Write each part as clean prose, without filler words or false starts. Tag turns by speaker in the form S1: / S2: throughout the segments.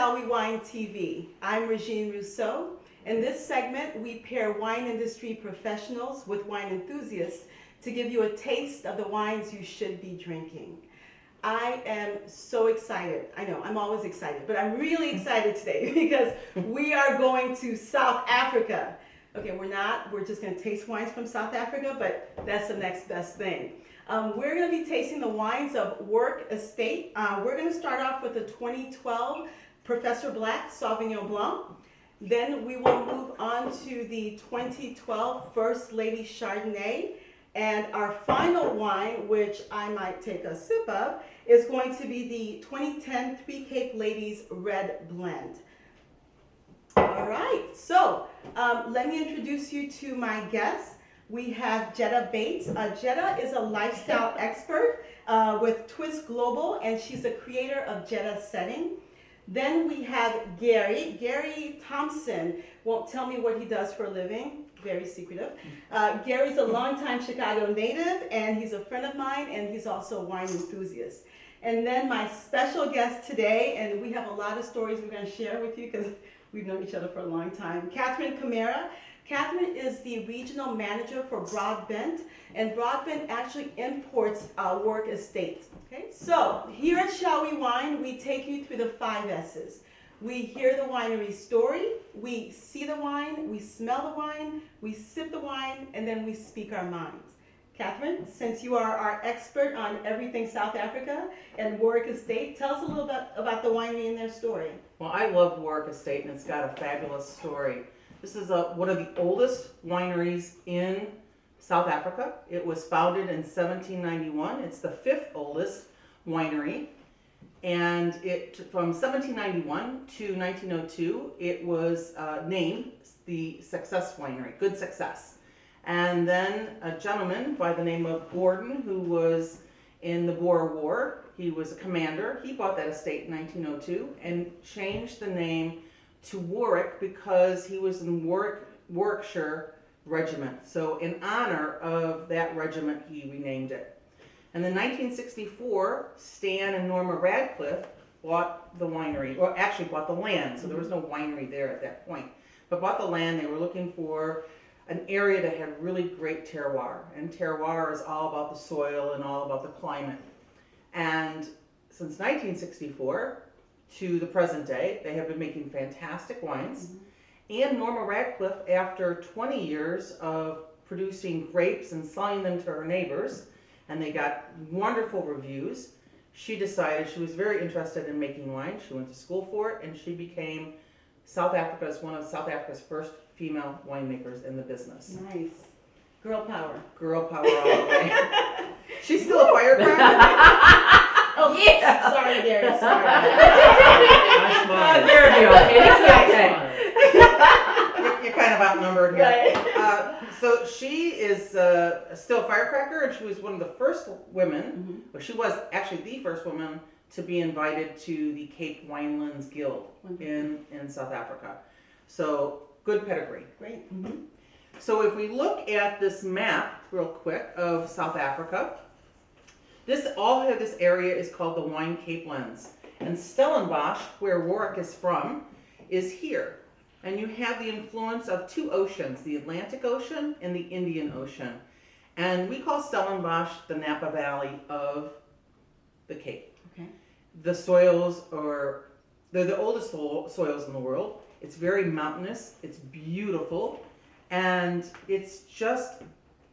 S1: Shall We Wine TV. I'm Regine Rousseau. In this segment, we pair wine industry professionals with wine enthusiasts to give you a taste of the wines you should be drinking. I am so excited. I know, I'm always excited, but I'm really excited today because we are going to South Africa. Okay, we're just going to taste wines from South Africa, but that's the next best thing. We're going to be tasting the wines of Warwick Estate. We're going to start off with the 2012 Professor Black Sauvignon Blanc. Then we will move on to the 2012 First Lady Chardonnay. And our final wine, which I might take a sip of, is going to be the 2010 Three Cape Ladies Red Blend. All right, so let me introduce you to my guests. We have Jetta Bates. Jetta is a lifestyle expert with Twist Global, and she's the creator of Jetta Setting. Then we have Garry. Garry Thompson won't tell me what he does for a living. Very secretive. Gary's a longtime Chicago native, and he's a friend of mine, and he's also a wine enthusiast. And then my special guest today, and we have a lot of stories we're going to share with you because we've known each other for a long time. Catherine Cumera. Catherine is the regional manager for Broadbent, and Broadbent actually imports Warwick Estate. Okay, so here at Shall We Wine, we take you through the 5 S's. We hear the winery story, we see the wine, we smell the wine, we sip the wine, and then we speak our minds. Catherine, since you are our expert on everything South Africa and Warwick Estate, tell us a little bit about the winery and their story.
S2: Well, I love Warwick Estate, and it's got a fabulous story. This is one of the oldest wineries in South Africa. It was founded in 1791. It's the 5th oldest winery. And from 1791 to 1902, it was named the Success Winery, Good Success. And then a gentleman by the name of Gordon, who was in the Boer War, he was a commander. He bought that estate in 1902 and changed the name to Warwick because he was in Warwickshire Regiment. So in honor of that regiment, he renamed it. And in 1964, Stan and Norma Radcliffe bought the winery, or actually bought the land, so there was no winery there at that point. But bought the land. They were looking for an area that had really great terroir. And terroir is all about the soil and all about the climate. And since 1964 to the present day, they have been making fantastic wines. And Norma Radcliffe, after 20 years of producing grapes and selling them to her neighbors, and they got wonderful reviews, she decided she was very interested in making wine. She went to school for it, and she became one of South Africa's first female winemakers in the business.
S1: Nice. Girl power.
S2: Girl power all the way. She's still a firecracker.
S1: Oh, yeah. Sorry, Gary. Sorry.
S3: Gary, okay.
S2: You're kind of outnumbered here. So she is still a firecracker, and she was one of the first women, or she was actually the first woman to be invited to the Cape Winelands Guild in South Africa. So good pedigree.
S1: Great.
S2: So if we look at this map real quick of South Africa, all of this area is called the Wine Cape Lands. And Stellenbosch, where Warwick is from, is here. And you have the influence of 2 oceans, the Atlantic Ocean and the Indian Ocean. And we call Stellenbosch the Napa Valley of the Cape.
S1: Okay.
S2: The soils they're the oldest soils in the world. It's very mountainous, it's beautiful, and it's just,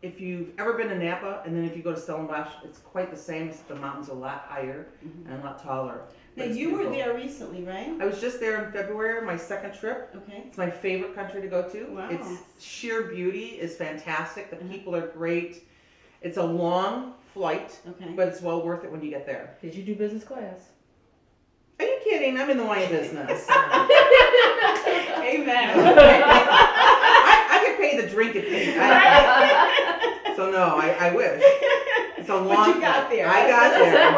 S2: if you've ever been to Napa, and then if you go to Stellenbosch, it's quite the same, except the mountains are a lot higher and a lot taller.
S1: Now, you were there recently, right?
S2: I was just there in February, my 2nd trip.
S1: Okay.
S2: It's my favorite country to go to.
S1: Wow.
S2: Its sheer beauty is fantastic. The people are great. It's a long flight, but it's well worth it when you get there.
S3: Did you do business class?
S2: Are you kidding? I'm in the wine business.
S1: Amen.
S2: I could pay the drink at the So no, I wish. It's a long.
S1: But you got there.
S2: I got there.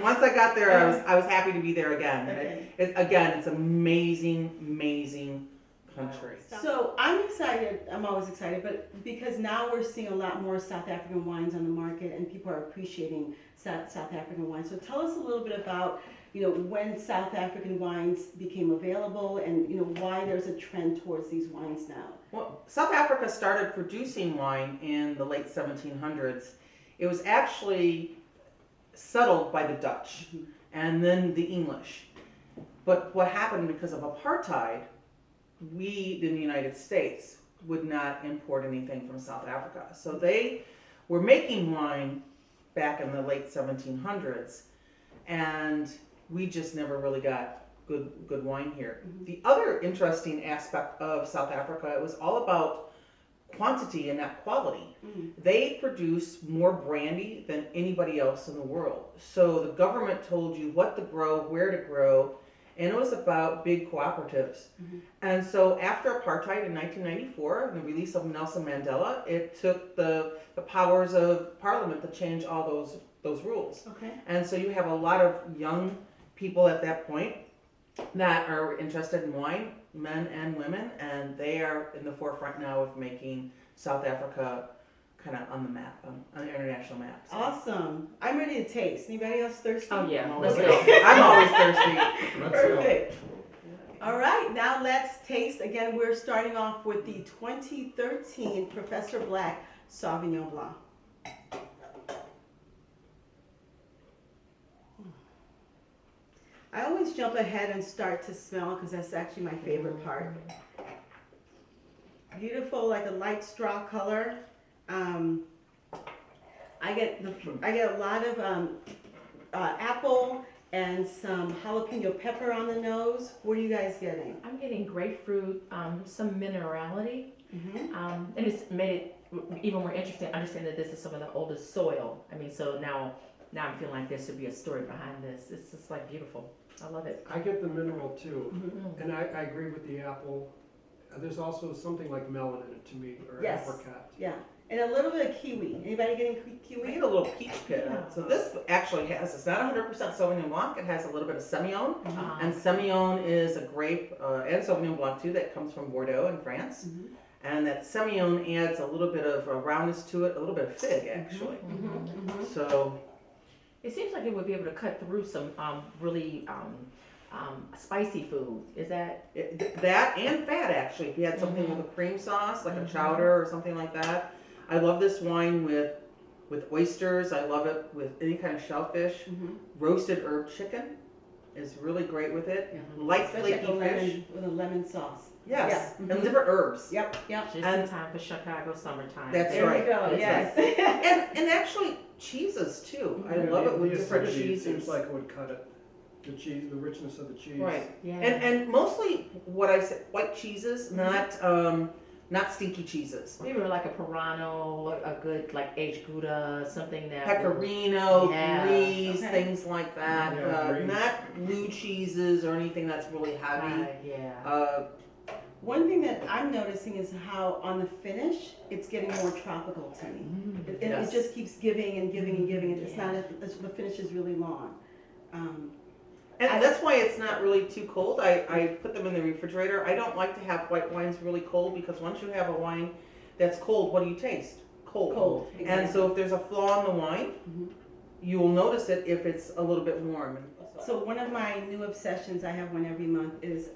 S2: Once I got there, I was happy to be there again.
S1: Okay.
S2: It's amazing country.
S1: So I'm excited. I'm always excited, but because now we're seeing a lot more South African wines on the market, and people are appreciating South African wines. So tell us a little bit about when South African wines became available and, why there's a trend towards these wines now.
S2: Well, South Africa started producing wine in the late 1700s. It was actually settled by the Dutch and then the English. But what happened because of apartheid, we in the United States would not import anything from South Africa. So they were making wine back in the late 1700s, and we just never really got good wine here. The other interesting aspect of South Africa, it was all about quantity and not quality. They produce more brandy than anybody else in the world. So the government told you what to grow, where to grow, and it was about big cooperatives. And so after apartheid in 1994, and the release of Nelson Mandela, it took the powers of parliament to change all those rules.
S1: Okay.
S2: And so you have a lot of young people at that point that are interested in wine, men and women, and they are in the forefront now of making South Africa kind of on the map, on the international map. So.
S1: Awesome. I'm ready to taste. Anybody else thirsty?
S3: Oh yeah,
S2: I'm
S3: let's
S2: always,
S3: go.
S2: I'm always thirsty.
S1: Perfect. All right, now let's taste. Again, we're starting off with the 2013 Professor Black Sauvignon Blanc. I always jump ahead and start to smell because that's actually my favorite part. Beautiful, like a light straw color. I get a lot of apple and some jalapeno pepper on the nose. What are you guys getting?
S3: I'm getting grapefruit, some minerality, and it's made it even more interesting. Understand that this is some of the oldest soil. I mean, so now I'm feeling like there should be a story behind this. It's just like beautiful. I love it.
S4: I get the mineral too, and I agree with the apple. There's also something like melon in it to me, or
S1: Yes.
S4: apricot.
S1: Yeah, and a little bit of kiwi. Anybody getting
S2: We
S1: kiwi?
S2: get a little peach pit. So this actually has, it's not 100% Sauvignon Blanc, it has a little bit of Semillon. And Semillon is a grape, and Sauvignon Blanc too, that comes from Bordeaux in France. And that Semillon adds a little bit of a roundness to it, a little bit of fig actually. So
S3: It seems like it would be able to cut through some really spicy food. Is that?
S2: that and fat actually. If you had something with a cream sauce, like a chowder or something like that. I love this wine with oysters. I love it with any kind of shellfish. Roasted herb chicken is really great with it. Light
S1: Especially
S2: flaky fish.
S1: with a lemon sauce.
S2: Yes,
S1: Yeah.
S2: and different herbs.
S1: Yep.
S3: Just
S2: And-
S3: in time for Chicago summertime.
S2: That's
S1: There
S2: right.
S1: we go.
S2: That's
S1: Yes.
S2: And actually cheeses too. I
S4: Yeah,
S2: love it with
S4: the
S2: different
S4: acidity
S2: cheeses.
S4: seems like it would cut it. The cheese, the richness of the cheese.
S2: Right.
S3: Yeah.
S2: And mostly what I said, white cheeses, not stinky cheeses.
S3: Maybe like a Pirano, a good like aged Gouda, something that.
S2: Pecorino,
S3: Yeah.
S2: Brie,
S1: Okay.
S2: things like that.
S4: Yeah, Brie.
S2: Not blue cheeses or anything that's really heavy.
S3: Yeah.
S1: One thing that I'm noticing is how on the finish, it's getting more tropical to me. It
S2: Yes.
S1: just keeps giving and giving and giving. It's not, the finish is really long.
S2: And that's why it's not really too cold. I put them in the refrigerator. I don't like to have white wines really cold because once you have a wine that's cold, what do you taste? Cold.
S1: Cold,
S2: And
S1: exactly.
S2: so if there's a flaw in the wine, you will notice it if it's a little bit warm.
S1: So one of my new obsessions, I have one every month, is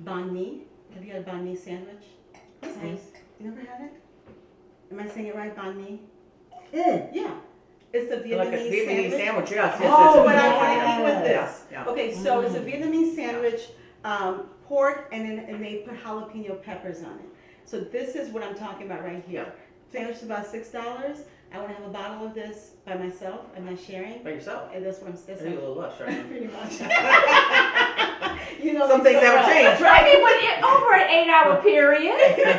S1: banh mi. Have you had a banh mi sandwich? It's nice. You never had it? Am I saying it right? Banh mi? Yeah. It's a Vietnamese,
S2: Like a Vietnamese sandwich, yes.
S1: Oh,
S2: yes,
S1: what I
S2: yes.
S1: want to eat with this.
S2: Yeah.
S1: Okay, so it's a Vietnamese sandwich, pork, and they put jalapeno peppers on it. So this is what I'm talking about right here. Sandwich is about $6. I want to have a bottle of this by myself. I'm not sharing.
S2: By yourself.
S1: And that's what I'm
S2: I need a little lush, right?
S1: pretty much. You know,
S2: Some things haven't changed.
S3: I mean, when it over an 8-hour period.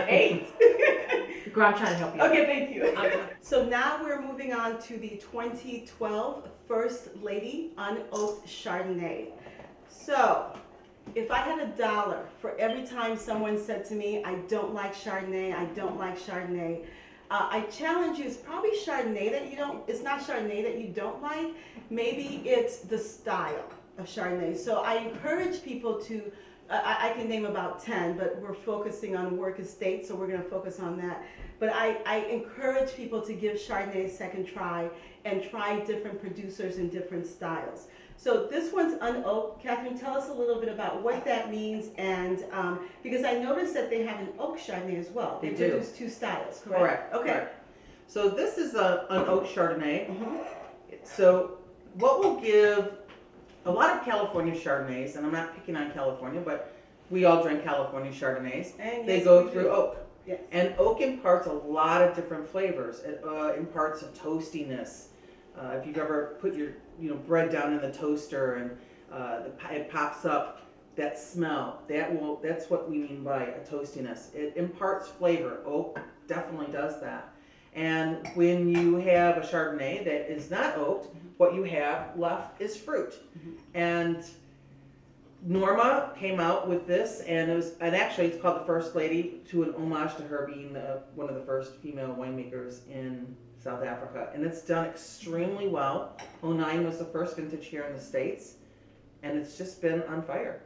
S1: 8.
S3: Girl, I'm trying to help you.
S1: Okay, thank you. So now we're moving on to the 2012 First Lady Unoaked Chardonnay. So, if I had $1 for every time someone said to me, I don't like Chardonnay, I don't like Chardonnay, I challenge you, it's probably Chardonnay that you don't, it's not Chardonnay that you don't like, maybe it's the style of Chardonnay. So I encourage people to, I can name about 10, but we're focusing on work estate, so we're gonna focus on that. But I encourage people to give Chardonnay a second try and try different producers and different styles. So this one's unoaked. Catherine, tell us a little bit about what that means, and because I noticed that they have an oak Chardonnay as well.
S2: They
S1: They
S2: do.
S1: produce two styles, correct?
S2: Correct.
S1: Okay.
S2: Correct. So this is an oak Chardonnay.
S1: Mhm.
S2: So what will give a lot of California Chardonnays, and I'm not picking on California, but we all drink California Chardonnays.
S1: And
S2: They
S1: yes,
S2: go
S1: we
S2: through
S1: do.
S2: oak.
S1: Yes.
S2: And oak imparts a lot of different flavors. It imparts a toastiness. If you've ever put your bread down in the toaster and it pops up, that smell, that's what we mean by a toastiness. It imparts flavor. Oak definitely does that. And when you have a Chardonnay that is not oaked, what you have left is fruit. And Norma came out with this, and actually it's called the First Lady, to an homage to her being one of the first female winemakers in South Africa, and it's done extremely well. '09 was the first vintage here in the States, and it's just been on fire.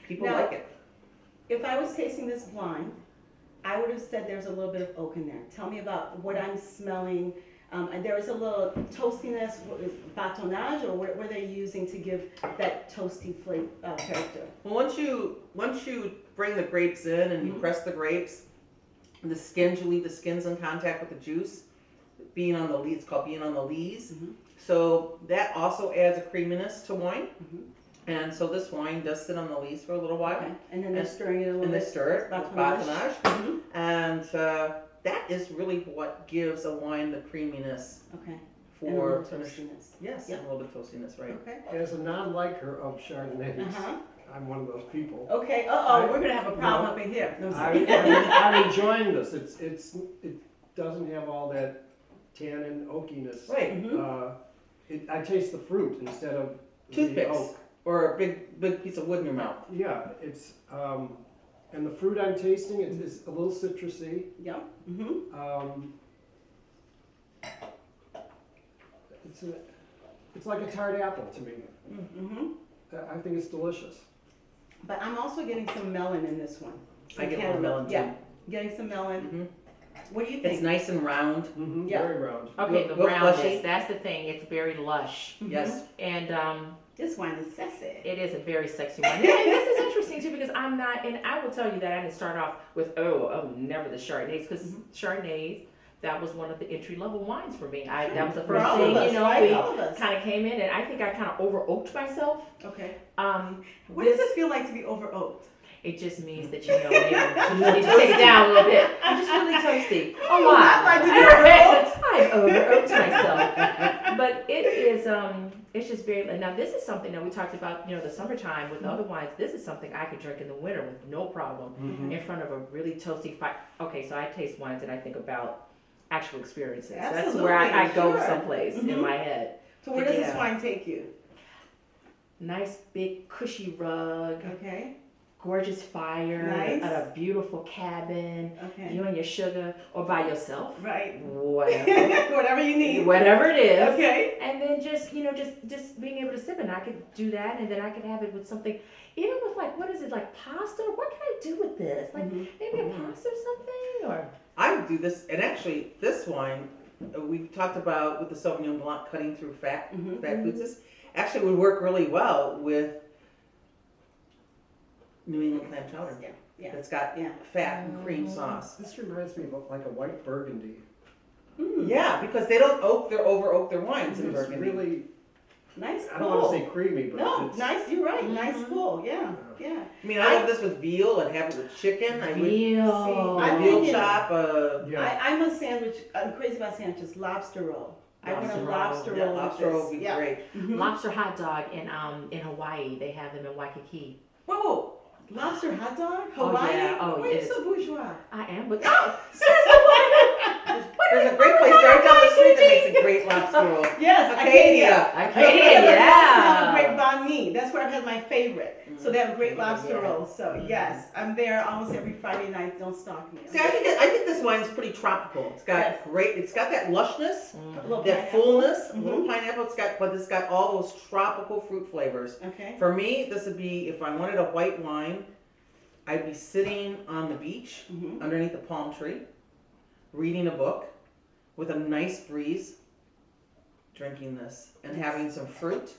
S2: People
S1: Now,
S2: like it.
S1: If I was tasting this blind, I would have said there's a little bit of oak in there. Tell me about what I'm smelling. And there is a little toastiness, batonnage, or what were they using to give that toasty flavor character?
S2: Well, once you bring the grapes in and you press the grapes, the skins, you leave the skins in contact with the juice. Being on the lees, it's called being on the lees. So that also adds a creaminess to wine. And so this wine does sit on the lees for a little while.
S1: Okay. And then they're stirring it a little
S2: And they
S1: bit.
S2: stir it with
S1: Batonnage.
S2: batonnage. And that is really what gives a wine the creaminess
S1: Okay. And a little
S2: for
S1: toastiness.
S2: Yes,
S1: Yeah.
S2: and a little bit toastiness, right?
S1: Okay.
S4: As a non-liker of Chardonnays,
S1: Uh-huh.
S4: I'm one of those people.
S1: Okay. We're gonna have a problem up in here. No, I'm sorry.
S4: I'm enjoying this. It doesn't have all that tannin oakiness.
S2: Right.
S4: I taste the fruit instead of the
S2: Toothpicks
S4: oak.
S2: or a big piece of wood in your mouth.
S4: Yeah, it's and the fruit I'm tasting is a little citrusy.
S1: Yeah.
S4: It's like a tart apple to me. I think it's delicious.
S1: But I'm also getting some melon in this one.
S2: I get a little
S1: cantaloupe.
S2: melon too.
S1: Yeah. Getting some melon. What do you think?
S2: It's nice and round.
S1: Yeah.
S4: Very round.
S3: Okay, the
S2: Real
S3: roundness,
S2: fleshy.
S3: that's the thing, it's very lush.
S2: Yes.
S3: And
S1: This wine is sexy.
S3: it is a very sexy wine. And this is interesting too, because I'm not, and I will tell you that I didn't start off with, never the Chardonnays, because Chardonnays, that was one of the entry level wines for me. That was the
S1: For
S3: first
S1: all
S3: thing,
S1: of us,
S3: you know,
S1: right?
S3: we
S1: All of us.
S3: kind of came in, and I think I kind of over oaked myself.
S1: Okay.
S3: Um,
S1: What does it feel like to be over oaked?
S3: It just means that, maybe you need to take it down a little bit. I'm just really toasty. A lot.
S1: I'd like to be over-oaked.
S3: I've over-oaked myself. But it is, it's just very, now this is something that we talked about, the summertime with other wines. This is something I could drink in the winter with no problem in front of a really toasty fire. Okay, so I taste wines and I think about actual experiences. That's where I go
S1: Sure.
S3: someplace in my head.
S1: So where does this
S3: Yeah.
S1: wine take you?
S3: Nice, big, cushy rug.
S1: Okay.
S3: Gorgeous fire
S1: Nice.
S3: at a beautiful cabin,
S1: Okay.
S3: you and your sugar, or by yourself,
S1: Right.
S3: whatever,
S1: Whatever you need.
S3: whatever it is.
S1: Okay.
S3: And then just being able to sip, and I could do that, and then I could have it with something, even with what is it, like pasta? What can I do with this? Like maybe a pasta or something, or
S2: I would do this, and actually, this wine we talked about with the Sauvignon Blanc cutting through fat foods. This actually would work really well with New England clam chowder.
S1: Yeah. Yeah.
S2: It's got fat and cream sauce.
S4: This reminds me of like a white Burgundy.
S2: Yeah, because they don't over oak their wines in
S4: It's
S2: Burgundy.
S4: really,
S1: Nice.
S4: I don't want to say creamy, but
S1: No,
S4: it's
S1: nice. You're right. Nice full. Yeah. Yeah.
S2: I mean, I love this with veal and have it with chicken. I would
S3: veal.
S1: I'm
S2: veal
S1: thinking-
S2: chop.
S4: yeah.
S1: I'm a sandwich. I'm crazy about sandwiches. Lobster roll. I want a
S3: Lobster roll.
S1: lobster
S2: Yeah,
S1: roll.
S2: lobster
S1: with
S2: roll
S1: this.
S2: would be
S1: Yeah.
S2: great.
S3: Lobster hot dog in Hawaii. They have them in Waikiki.
S1: Whoa. Lobster hot dog?
S3: Oh,
S1: Hawaii?
S3: yeah. Oh,
S1: Why are you
S3: yes.
S1: so bourgeois?
S3: I am, but
S2: There's a great place right down the street that makes a great lobster roll.
S1: Yes,
S2: Acadia.
S3: Acadia,
S1: They also have a
S3: yeah.
S1: great banh mi. That's where I've had my favorite. So they have great lobster
S2: Yeah.
S1: rolls. So yes, I'm there almost every Friday night. Don't stalk me.
S2: See, I think this wine's pretty tropical. It's got
S1: Yes.
S2: it's got that lushness,
S1: A little
S2: that
S1: pineapple.
S2: fullness, a little pineapple. But it's got all those tropical fruit flavors.
S1: Okay.
S2: For me, this would be, if I wanted a white wine, I'd be sitting on the beach underneath a palm tree, reading a book with a nice breeze, drinking this and having some fruit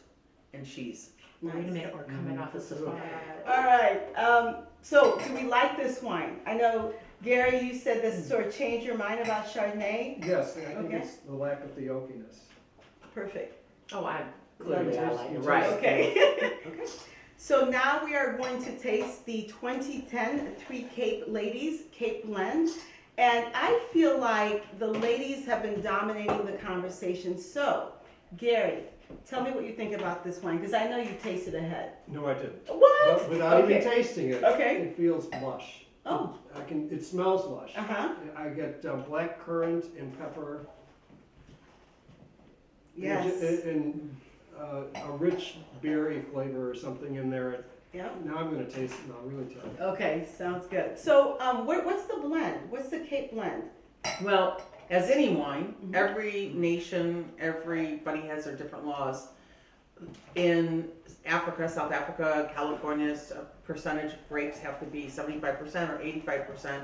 S2: and cheese.
S3: Wait a minute, we're coming off of safari.
S1: All right. So, do we like this wine? I know, Gary, you said this sort of changed your mind about Chardonnay.
S4: Yes, I think
S1: Okay.
S4: it's the lack of the oakiness.
S1: Perfect.
S3: Oh, clearly I like it.
S1: Right. Okay. Okay. So now we are going to taste the 2010 Three Cape Ladies Cape Blend. And I feel like the ladies have been dominating the conversation. So, Gary, tell me what you think about this wine, because I know you tasted ahead.
S4: No, I didn't.
S1: What?
S4: But without
S1: Okay.
S4: even tasting it,
S1: Okay.
S4: it feels lush.
S1: Oh.
S4: It smells lush.
S1: Uh-huh.
S4: I get black currant and pepper.
S1: Yes.
S4: And a rich berry flavor or something in there.
S1: Yep.
S4: Now I'm going to taste it and I'll really tell you.
S1: Okay, sounds good. So, what's the blend? What's the Cape Blend?
S2: Well, as any wine, every nation, everybody has their different laws. In Africa, South Africa, California's percentage of grapes have to be 75% or 85%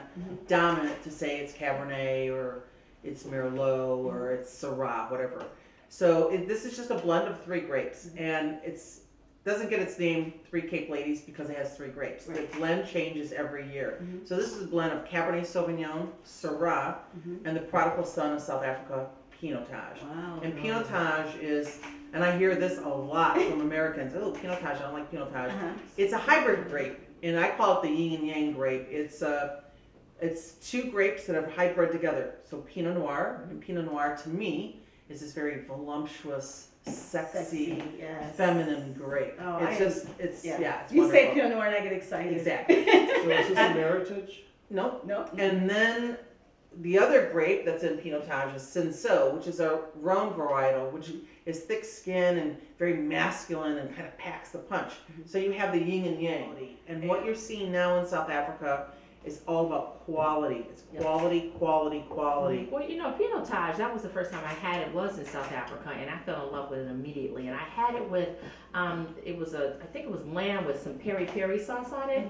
S2: dominant to say it's Cabernet or it's Merlot or it's Syrah, whatever. So this is just a blend of 3 grapes, and it's doesn't get its name Three Cape Ladies because it has 3 grapes.
S1: Right.
S2: The blend changes every year. So this is a blend of Cabernet Sauvignon, Syrah, and the prodigal son of South Africa, Pinotage.
S1: Wow.
S2: And Pinotage is, and I hear this a lot from Americans, oh, Pinotage, I don't like Pinotage. It's a hybrid grape, and I call it the yin and yang grape. It's 2 grapes that are hybrid together. So Pinot Noir, and Pinot Noir to me is this very voluptuous, sexy,
S1: yes.
S2: feminine grape.
S1: Oh,
S2: it's it's
S1: You
S2: wonderful.
S1: say Pinot Noir and I get excited.
S2: Exactly.
S4: So is this a Meritage?
S2: Nope.
S1: Nope.
S2: And then the other grape that's in Pinotage is Cinsault, which is a Rhone varietal, which is thick skin and very masculine and kind of packs the punch. So you have the yin and yang. And what you're seeing now in South Africa is all about quality. It's quality, quality, quality.
S3: Well, Pinotage, that was the first time I had it, was in South Africa, and I fell in love with it immediately. And I had it with, I think it was lamb with some peri-peri sauce on it.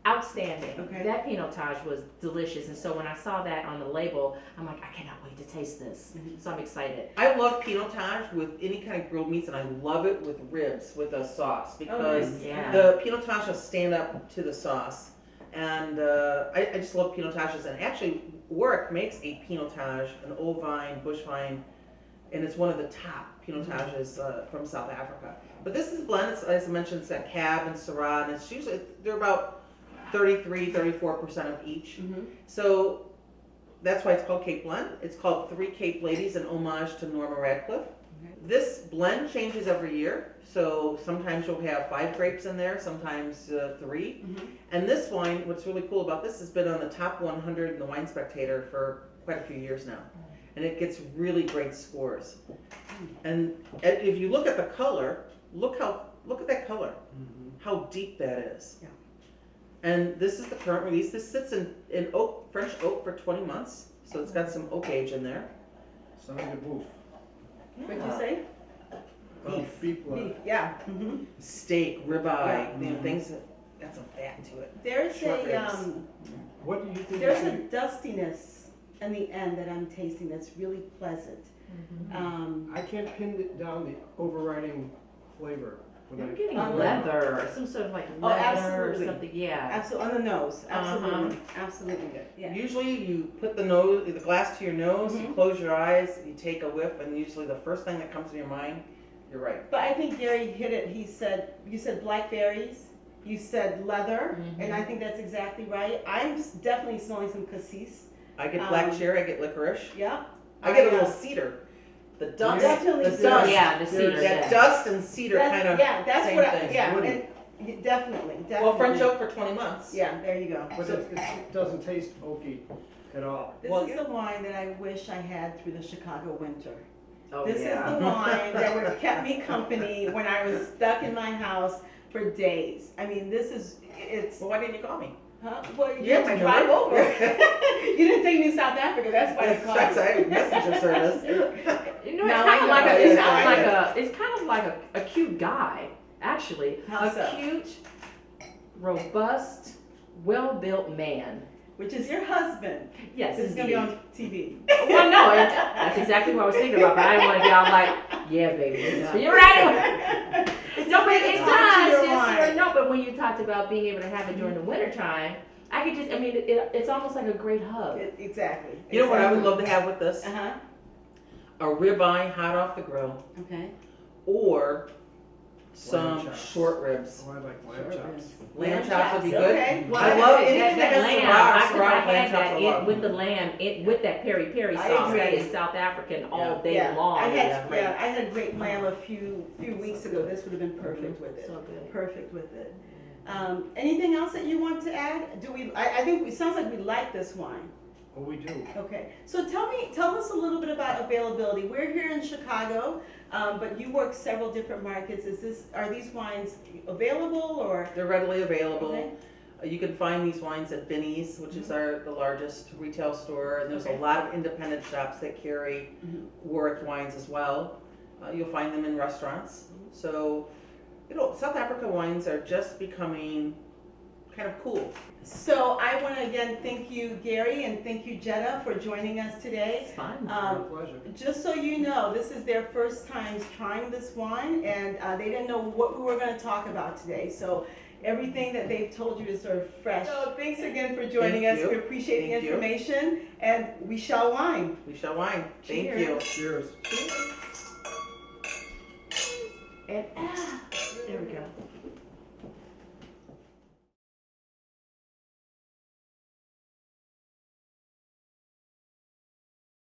S3: Outstanding.
S1: Okay.
S3: That Pinotage was delicious, and so when I saw that on the label, I'm like, I cannot wait to taste this. So I'm excited.
S2: I love Pinotage with any kind of grilled meats, and I love it with ribs with a sauce because
S3: Yeah.
S2: the Pinotage will stand up to the sauce. And I just love Pinotages. And actually, Warwick makes a Pinotage, an old vine, bush vine, and it's one of the top Pinotages from South Africa. But this is a blend, as I mentioned, it's got Cab and Syrah, and it's usually, they're about 33-34% of each. So that's why it's called Cape Blend. It's called Three Cape Ladies, an homage to Norma Radcliffe. This blend changes every year. So sometimes you'll have 5 grapes in there, sometimes 3. And this wine, what's really cool about this, has been on the top 100 in the Wine Spectator for quite a few years now. And it gets really great scores. And if you look at the color, look at that color, how deep that is.
S1: Yeah.
S2: And this is the current release. This sits in oak, French oak for 20 months. So it's got some oak age in there.
S4: Something to bouffe.
S1: What'd you say?
S4: Beef blood.
S1: Beef, yeah.
S2: Steak, ribeye, things that got some fat to it.
S1: There's
S2: Short
S1: a
S2: ribs.
S4: What do you think?
S1: there's a dustiness in the end that I'm tasting that's really pleasant.
S4: I can't pin it down the overriding flavor.
S3: I'm getting
S1: On
S3: leather, or some sort of like leather or
S1: absolutely.
S3: something. Yeah.
S1: Absolutely, on the nose. Absolutely, absolutely good. Yeah.
S2: Usually you put the glass to your nose, you close your eyes, you take a whiff, and usually the first thing that comes to your mind, you're right.
S1: But I think Gary hit it. You said blackberries. You said leather, and I think that's exactly right. I'm definitely smelling some cassis.
S2: I get black cherry, I get licorice.
S1: Yeah.
S2: I get a little cedar. The dust,
S1: Definitely
S2: the
S1: cedar.
S2: dust,
S3: Yeah, the cedar.
S2: that
S3: Yeah.
S2: dust and cedar kind of
S1: that's
S2: same
S1: what
S2: thing.
S1: and definitely.
S2: Well, French oak for 20 months.
S1: Yeah, there you go.
S4: But it doesn't taste oaky at all.
S1: This is the wine that I wish I had through the Chicago winter.
S3: Oh,
S1: This
S3: yeah.
S1: is the wine that would have kept me company when I was stuck in my house for days. I mean, it's.
S2: Well, why didn't you call me?
S1: Huh? Well, you
S2: Yeah,
S1: had to
S2: my
S1: drive
S2: number.
S1: over. You didn't take me to South Africa. That's why I called.
S2: That's I have messenger service.
S1: Now I know.
S3: It's kind of like a cute guy, actually.
S1: How so?
S3: Cute, robust, well-built man.
S1: Which is your husband.
S3: Yes,
S1: This is going to be on TV.
S3: Well, no, that's exactly what I was thinking about, but I didn't want to be all like, yeah, baby, this is for you right away. it
S1: talk to
S3: does,
S1: your
S3: yes
S1: wine.
S3: or no. But when you talked about being able to have it during the winter time, I could just, I mean, it's almost like a great hug.
S1: Exactly.
S2: You know what I would love to have with this?
S1: Uh-huh.
S2: A ribeye hot off the grill,
S1: Okay.
S2: or some
S4: Lamb chops.
S2: short ribs.
S4: Oh, I like lamb chops.
S2: Lamb chops would be good.
S1: Okay.
S3: Well,
S2: I love
S3: that
S2: anything that has
S3: lamb.
S2: Sriracha,
S3: I
S2: lamb
S3: had
S2: chops
S3: that
S2: I love.
S3: with the lamb, with that peri peri
S1: I
S3: sauce. That
S1: agree.
S3: is South African all day
S1: Yeah,
S3: long.
S1: I
S3: It's
S1: had
S3: great.
S1: I had great lamb a few weeks ago. This would have been perfect with it.
S3: So good.
S1: Perfect with it. Anything else that you want to add? Do we? I think it sounds like we like this wine.
S4: Oh, we do.
S1: Okay, so tell us a little bit about availability. We're here in Chicago, but you work several different markets. Are these wines available or?
S2: They're readily available.
S1: Okay.
S2: You can find these wines at Binny's, which is the largest retail store, and there's
S1: Okay.
S2: a lot of independent shops that carry Warwick wines as well. You'll find them in restaurants. So, South Africa wines are just becoming kind of cool.
S1: So I want to again thank you, Garry, and thank you, Jetta, for joining us today.
S3: It's fun.
S4: My pleasure.
S1: Just so you know, this is their first time trying this wine, and they didn't know what we were going to talk about today. So everything that they've told you is sort of fresh. So thanks again for joining
S2: Thank
S1: us.
S2: you.
S1: We appreciate
S2: Thank
S1: the
S2: you.
S1: information, and we shall wine.
S2: We shall wine. Thank
S1: Cheers.
S2: you.
S4: Cheers.